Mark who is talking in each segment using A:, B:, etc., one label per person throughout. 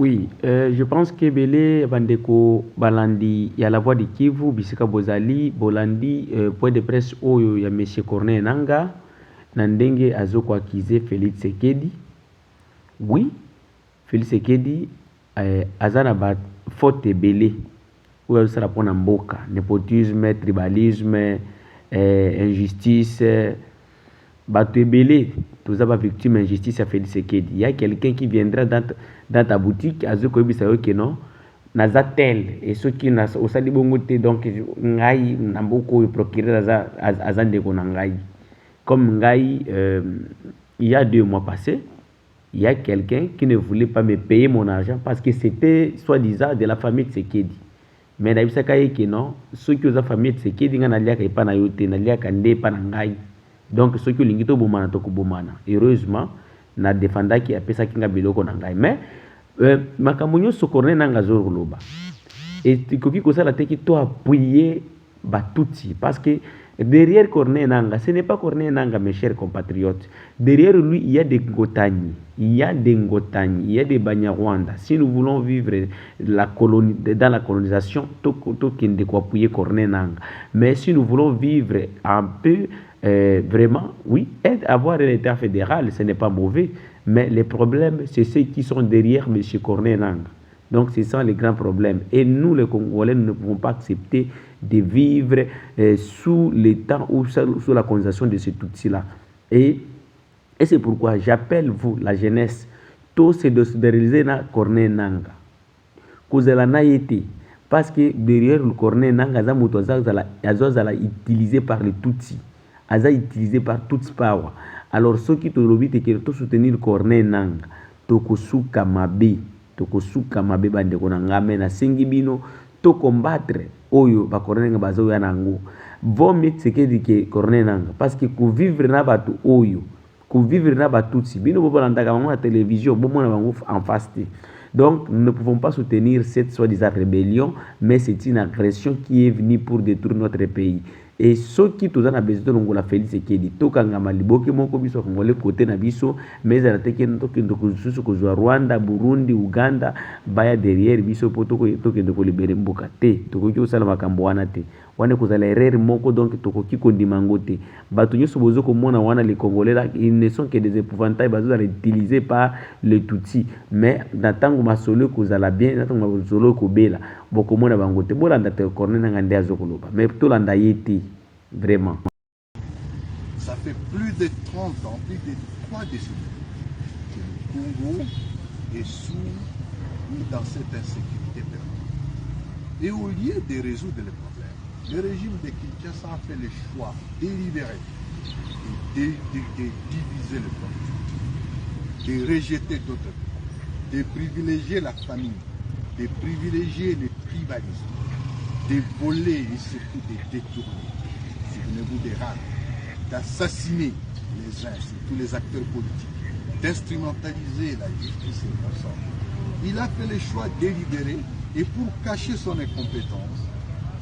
A: Oui, je pense que Belé Bandeko Balandi, il y a la voix de Kivu, Bisika Bozali, Bolandi, point de presse Oyo, il y a M. Corneille Nanga, Nandenge Azoko Akize, Félix Sekedi. Oui, Félix Sekedi, Azana Bat, faute Belé, où elle sera pour Namboka, népotisme, tribalisme, injustice. Bato ebele toza ba victime injustice ya Félix Sekedi. Il y a quelqu'un qui viendra dans ta boutique azokoyebisa yo ke non naza tel et soki osali bongo te donc ngai na mboka oyo procureur aza ndeko na ngai comme ngai il y a 2 mois passés il y a quelqu'un qui ne voulait pas me payer mon argent parce que c'était soi-disant de la famille de Sekedi. Mais nayebisaka ye ke non soki oza famille de Sekedi ngai naliaka epa na yo te naliaka nde epa na ngai. Donc ceux qui ont bomana to bomana heureusement na defendaki apesa kinga biloko na ngai mais makambo nyonso Corneille Nanga zoloba et tikoki kosala te ki to appuyer batuti parce que derrière Corneille Nanga ce n'est pas Corneille Nanga mes chers compatriotes, derrière lui il y a des Ngotani, il y a des Ngotani, il y a des Banyarwanda. Si nous voulons vivre dans la colonisation to kende ko appuyer Corneille Nanga, mais si nous voulons vivre un peu vraiment, oui, avoir un État fédéral, ce n'est pas mauvais, mais les problèmes, c'est ceux qui sont derrière M. Corneille Nanga. Donc, ce sont les grands problèmes. Et nous, les Congolais, nous ne pouvons pas accepter de vivre sous l'État ou sous la colonisation de cet outil-là. Et c'est pourquoi j'appelle vous, la jeunesse, tous ces de réaliser Corneille Nanga. Kozela na été. Parce que derrière le Corneille Nanga, il utilisé par les Tutsis. Aza utilisé par toute power. Alors ceux qui te lobby te to soutenir Corneille Nanga, tokosuka mabe bandeko na ngame na sengi bino to combattre oyo ba Corneille Nanga bazo ya nango. Vomi Tshisekedi ke Corneille Nanga parce que ku vivre na batu oyo, ku vivre na batutsi bino bobo landaka bango na télévision bomo na bango en face. Donc nous ne pouvons pas soutenir cette soi-disant rébellion, mais c'est une agression qui est venue pour détruire notre pays. Et ceux qui tous en besoin de l'ongola Félix Sekedi, tokanga liboke moko biso congolais côté na biso, mais à la teke ndokendo kususu ko Rwanda, Burundi, Uganda, baya derrière biso poto ko tokendo ko libérer mboka te, tokoki osala makambo wana te. Wana kozala erreur moko donc tokoki kondima ngote. Bato nyoso bozo ko mona wana les Congolais là, ils ne sont que des épouvantails bazo utilisés par les Tutsis. Mais natango masolo kozala bien, natango masolo ko bela, boko mona bangote. Bolanda te Corneille Nanga nde azokoloba. Mais to landa yeti vraiment.
B: Ça fait plus de 30 ans, plus de 3 décennies que le Congo est dans cette insécurité permanente. Et au lieu de résoudre les problèmes, le régime de Kinshasa a fait le choix délibéré de diviser le peuple, de rejeter d'autres peuples, de privilégier la famille, de privilégier le tribalisme, de voler et surtout de détourner. Souvenez-vous des rats, d'assassiner les uns, tous les acteurs politiques, d'instrumentaliser la justice et l'ensemble. Il a fait le choix délibéré et pour cacher son incompétence,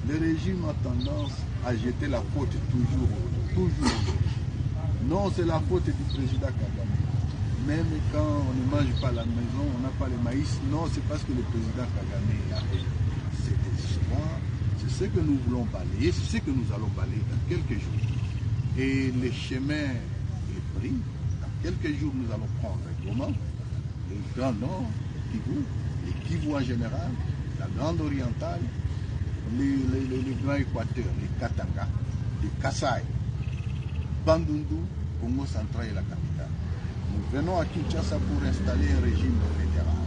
B: le régime a tendance à jeter la faute toujours. Non, c'est la faute du président Kagame. Même quand on ne mange pas à la maison, on n'a pas le maïs. Non, c'est parce que le président Kagame a fait cette histoire. C'est ce que nous voulons balayer, c'est ce que nous allons balayer dans quelques jours. Et le chemin est pris. Dans quelques jours, nous allons prendre Goma, le Grand Nord, Kivu, les Kivu en général, la Grande Orientale, le Grand Équateur, les Katanga, les Kasaï, Bandundu, Congo central et la capitale. Nous venons à Kinshasa pour installer un régime fédéral,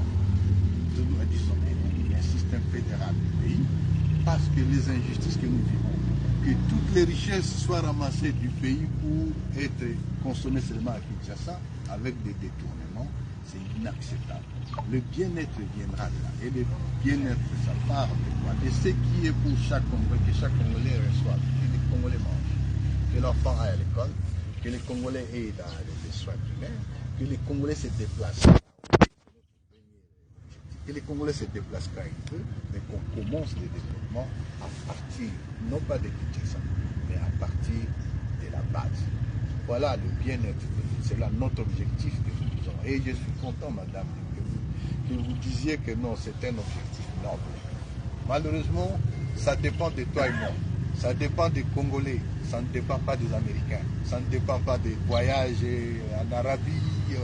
B: un système fédéral du pays, parce que les injustices que nous vivons, que toutes les richesses soient ramassées du pays pour être consommées seulement à Kinshasa avec des détournements, c'est inacceptable. Le bien-être viendra de là, et le bien-être, ça part de quoi? De ce qui est pour chaque Congolais, que chaque Congolais reçoive, que les Congolais mangent, que l'enfant aille à l'école, que les Congolais aient dans les soins primaires, que les Congolais se déplacent. Que les Congolais se déplacent quand ils veulent, mais qu'on commence le développement à partir, non pas de Kinshasa, mais à partir de la base. Voilà le bien-être, c'est là notre objectif que nous avons. Et je suis content, madame, que vous disiez que non, c'est un objectif noble. Malheureusement, ça dépend de toi et moi. Ça dépend des Congolais, ça ne dépend pas des Américains. Ça ne dépend pas des voyages en Arabie,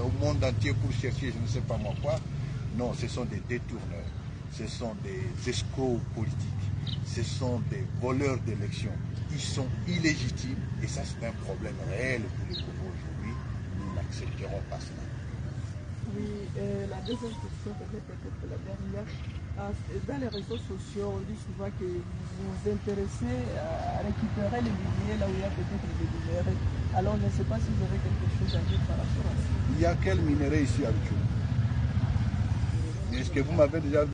B: au monde entier pour chercher je ne sais pas moi quoi. Non, ce sont des détourneurs, ce sont des escrocs politiques, ce sont des voleurs d'élections. Ils sont illégitimes et ça c'est un problème réel pour le Congo aujourd'hui. Nous n'accepterons pas cela.
C: Oui, la deuxième question, peut-être la dernière. Dans les réseaux sociaux, on dit souvent que vous vous intéressez à récupérer les minéraux là où il y a peut-être des minéraux. Alors, je ne sais pas si vous avez quelque chose à dire par rapport à ça.
B: Il y a quel minerai ici à Luchou? Est-ce que vous m'avez déjà vu?